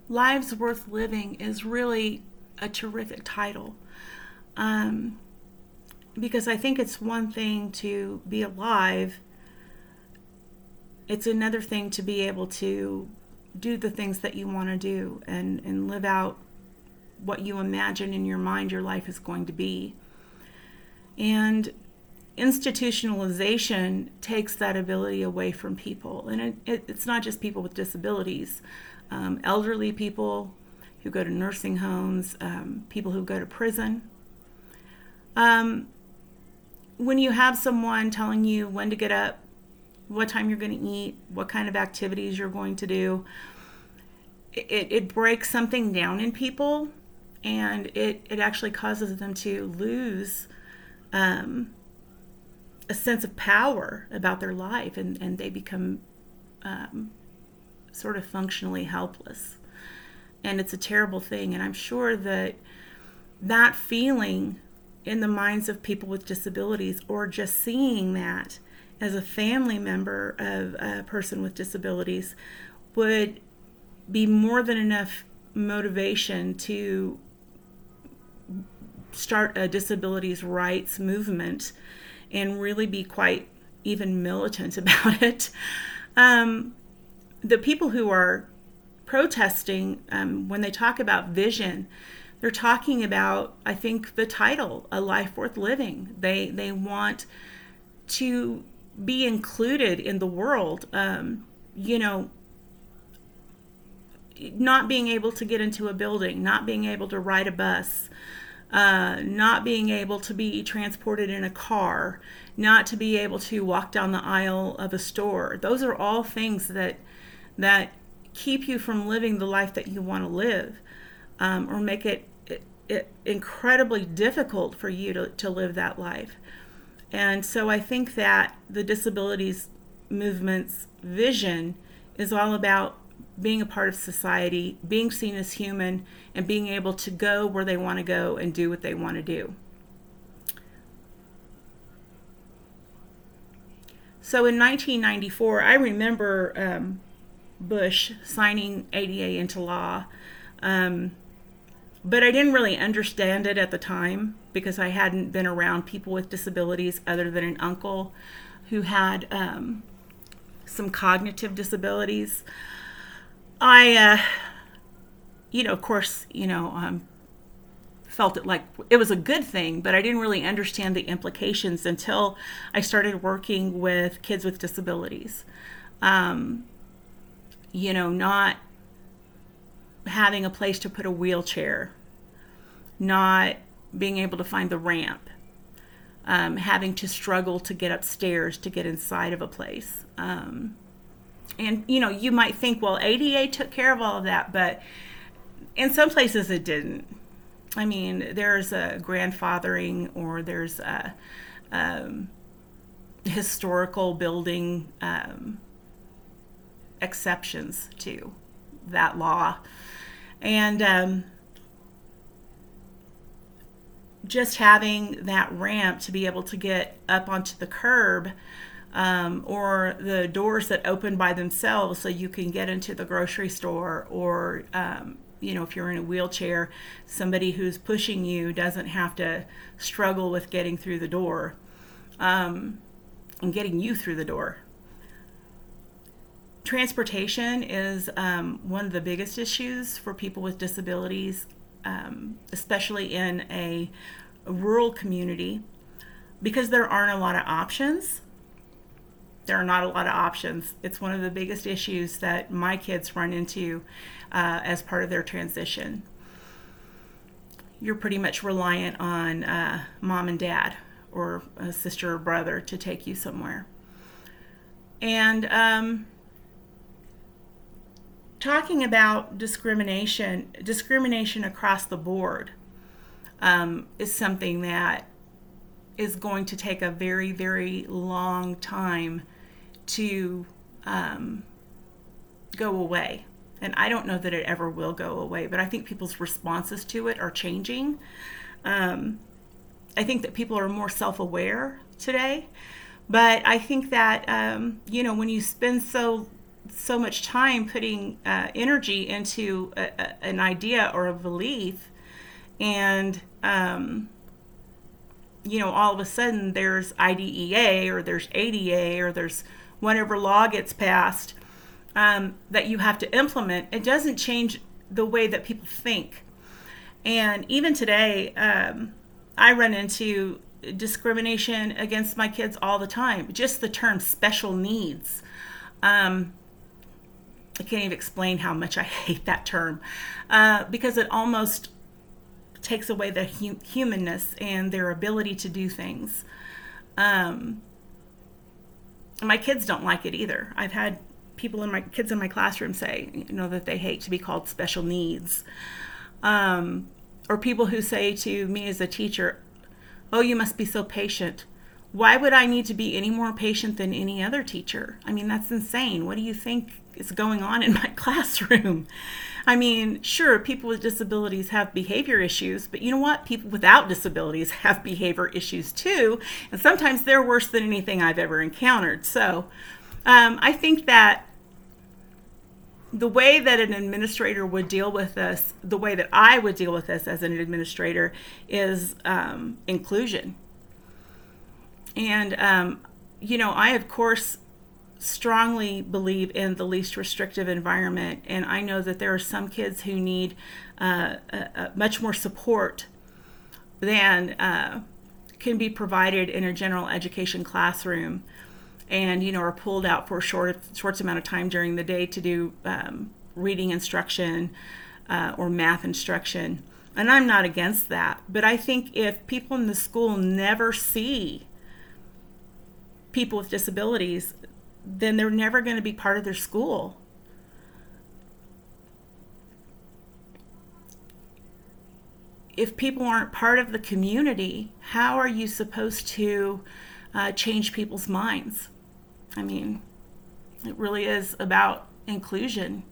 Lives Worth Living is really a terrific title, um, because I think it's one thing to be alive, it's another thing to be able to do the things that you want to do and live out what you imagine in your mind your life is going to be. And institutionalization takes that ability away from people. And it's not just people with disabilities, elderly people who go to nursing homes, people who go to prison. Um, when you have someone telling you when to get up, what time you're going to eat, what kind of activities you're going to do, it breaks something down in people, and it actually causes them to lose a sense of power about their life, and they become sort of functionally helpless. And it's a terrible thing, and I'm sure that that feeling in the minds of people with disabilities, or just seeing that as a family member of a person with disabilities, would be more than enough motivation to start a disabilities rights movement and really be quite even militant about it. The people who are protesting, when they talk about vision, they're talking about, I think, the title, A Life Worth Living. They want to be included in the world. Not being able to get into a building, not being able to ride a bus, not being able to be transported in a car, not to be able to walk down the aisle of a store. Those are all things that keep you from living the life that you want to live, or make it incredibly difficult for you to live that life. And so I think that the disabilities movement's vision is all about being a part of society, being seen as human, and being able to go where they want to go and do what they want to do. So in 1994, I remember Bush signing ADA into law, but I didn't really understand it at the time because I hadn't been around people with disabilities other than an uncle who had some cognitive disabilities. I, of course, felt it like it was a good thing, but I didn't really understand the implications until I started working with kids with disabilities. Not having a place to put a wheelchair, not being able to find the ramp, having to struggle to get upstairs to get inside of a place. And you might think, well, ADA took care of all of that, but in some places it didn't. I mean, there's a grandfathering, or there's a historical building exceptions to that law. And just having that ramp to be able to get up onto the curb, or the doors that open by themselves so you can get into the grocery store, or if you're in a wheelchair, somebody who's pushing you doesn't have to struggle with getting through the door, and getting you through the door. Transportation is one of the biggest issues for people with disabilities, especially in a rural community, because there aren't a lot of options. There are not a lot of options. It's one of the biggest issues that my kids run into as part of their transition. You're pretty much reliant on mom and dad, or a sister or brother, to take you somewhere. And talking about discrimination across the board is something that is going to take a very, very long time to go away. And I don't know that it ever will go away, but I think people's responses to it are changing. I think that people are more self-aware today, but I think that, when you spend so so much time putting energy into an idea or a belief, and all of a sudden there's IDEA or there's ADA or there's whatever law gets passed that you have to implement. It doesn't change the way that people think. And even today, I run into discrimination against my kids all the time. Just the term special needs. I can't even explain how much I hate that term because it almost takes away the humanness and their ability to do things. My kids don't like it either. I've had kids in my classroom say, that they hate to be called special needs. Or people who say to me as a teacher, "Oh, you must be so patient." Why would I need to be any more patient than any other teacher? I mean, that's insane. What do you think is going on in my classroom? I mean, sure, people with disabilities have behavior issues, but you know what? People without disabilities have behavior issues too, and sometimes they're worse than anything I've ever encountered. So I think that the way that an administrator would deal with this, the way that I would deal with this as an administrator, is inclusion. And, I, of course, strongly believe in the least restrictive environment. And I know that there are some kids who need much more support than can be provided in a general education classroom, and are pulled out for a short amount of time during the day to do reading instruction or math instruction. And I'm not against that. But I think if people in the school never see people with disabilities, then they're never going to be part of their school. If people aren't part of the community, how are you supposed to change people's minds? I mean, it really is about inclusion.